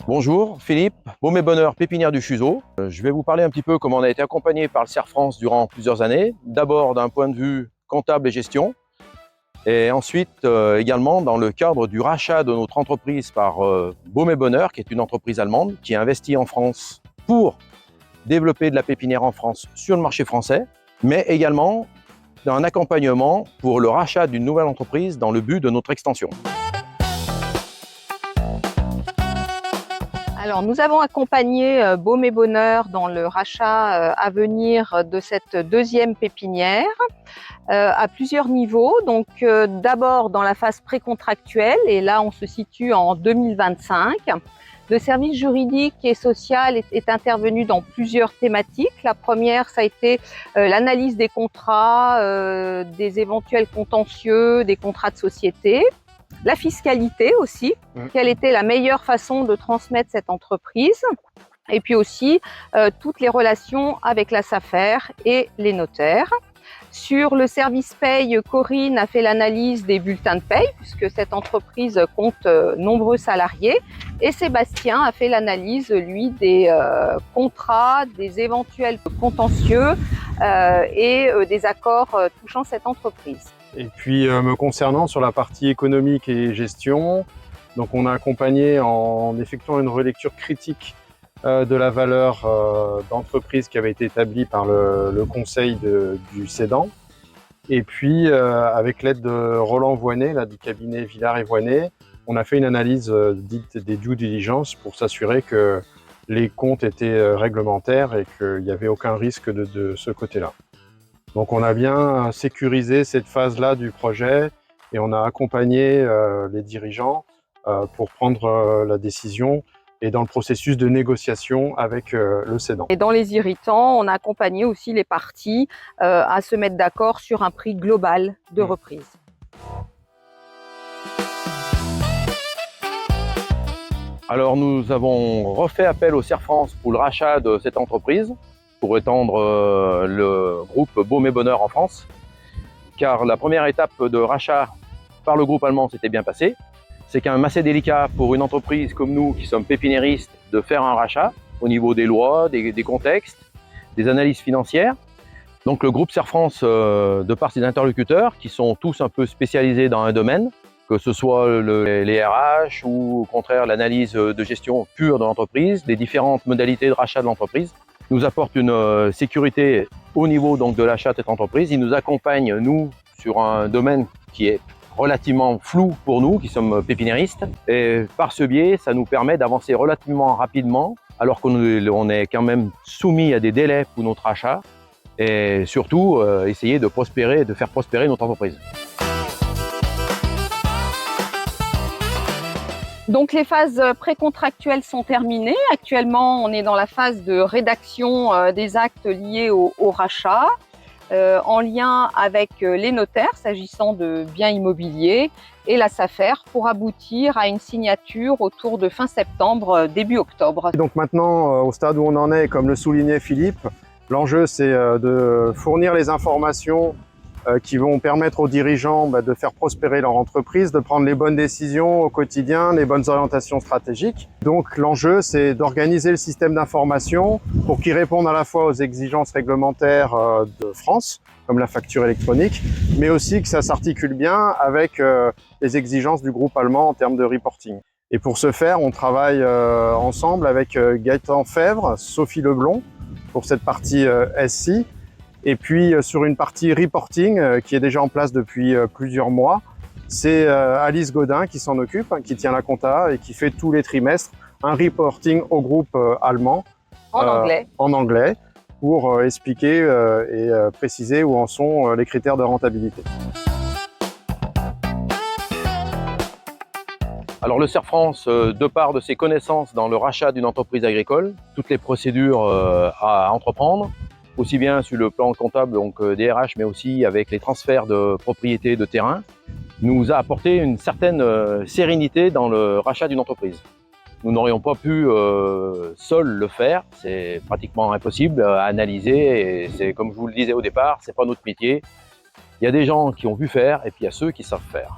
Bonjour, Philippe, Baume et Bonheur, pépinière du Chuzeau. Je vais vous parler un petit peu comment on a été accompagné par le CERF France durant plusieurs années. D'abord d'un point de vue comptable et gestion, et ensuite également dans le cadre du rachat de notre entreprise par Baume et Bonheur, qui est une entreprise allemande qui a investi en France pour développer de la pépinière en France sur le marché français, mais également d'un accompagnement pour le rachat d'une nouvelle entreprise dans le but de notre extension. Alors, nous avons accompagné Baume et Bonheur dans le rachat à venir de cette deuxième pépinière à plusieurs niveaux. Donc, d'abord dans la phase précontractuelle, et là on se situe en 2025. Le service juridique et social est intervenu dans plusieurs thématiques. La première, ça a été l'analyse des contrats, des éventuels contentieux, des contrats de société. La fiscalité aussi, quelle était la meilleure façon de transmettre cette entreprise, et puis aussi toutes les relations avec la SAFER et les notaires. Sur le service paye, Corinne a fait l'analyse des bulletins de paye, puisque cette entreprise compte nombreux salariés, et Sébastien a fait l'analyse, lui, des contrats, des éventuels contentieux et des accords touchant cette entreprise. Et puis me concernant sur la partie économique et gestion, donc on a accompagné en effectuant une relecture critique de la valeur d'entreprise qui avait été établie par le conseil du cédant. Et puis avec l'aide de Roland Voinet, là, du cabinet Villard et Voinet, on a fait une analyse dite des due diligence pour s'assurer que les comptes étaient réglementaires et qu'il n'y avait aucun risque de ce côté-là. Donc on a bien sécurisé cette phase-là du projet et on a accompagné les dirigeants pour prendre la décision et dans le processus de négociation avec le cédant. Et dans les irritants, on a accompagné aussi les parties à se mettre d'accord sur un prix global de reprise. Alors nous avons refait appel au CERF France pour le rachat de cette entreprise, pour étendre le groupe Baume et Bonheur en France, car la première étape de rachat par le groupe allemand s'était bien passée. C'est quand même assez délicat pour une entreprise comme nous, qui sommes pépiniéristes, de faire un rachat au niveau des lois, des contextes, des analyses financières. Donc le groupe CERF France, de par ses interlocuteurs, qui sont tous un peu spécialisés dans un domaine, que ce soit les RH ou au contraire l'analyse de gestion pure de l'entreprise, des différentes modalités de rachat de l'entreprise, nous apporte une sécurité au niveau donc de l'achat de cette entreprise. Il nous accompagne, nous, sur un domaine qui est relativement flou pour nous, qui sommes pépiniéristes. Et par ce biais, ça nous permet d'avancer relativement rapidement, alors qu'on est quand même soumis à des délais pour notre achat, et surtout essayer de prospérer, de faire prospérer notre entreprise. Donc les phases précontractuelles sont terminées. Actuellement, on est dans la phase de rédaction des actes liés au rachat, en lien avec les notaires s'agissant de biens immobiliers et la SAFER pour aboutir à une signature autour de fin septembre, début octobre. Et donc maintenant, au stade où on en est, comme le soulignait Philippe, l'enjeu c'est de fournir les informations qui vont permettre aux dirigeants de faire prospérer leur entreprise, de prendre les bonnes décisions au quotidien, les bonnes orientations stratégiques. Donc l'enjeu, c'est d'organiser le système d'information pour qu'il réponde à la fois aux exigences réglementaires de France, comme la facture électronique, mais aussi que ça s'articule bien avec les exigences du groupe allemand en termes de reporting. Et pour ce faire, on travaille ensemble avec Gaëtan Fèvre, Sophie Leblond, pour cette partie SI, et puis sur une partie reporting qui est déjà en place depuis plusieurs mois, c'est Alice Godin qui s'en occupe, qui tient la compta et qui fait tous les trimestres un reporting au groupe allemand en anglais pour expliquer et préciser où en sont les critères de rentabilité. Alors le CERF France, de part de ses connaissances dans le rachat d'une entreprise agricole, toutes les procédures à entreprendre, aussi bien sur le plan comptable, donc des RH, mais aussi avec les transferts de propriétés de terrain, nous a apporté une certaine sérénité dans le rachat d'une entreprise. Nous n'aurions pas pu seuls le faire, c'est pratiquement impossible à analyser, et c'est comme je vous le disais au départ, c'est pas notre métier. Il y a des gens qui ont vu faire et puis il y a ceux qui savent faire.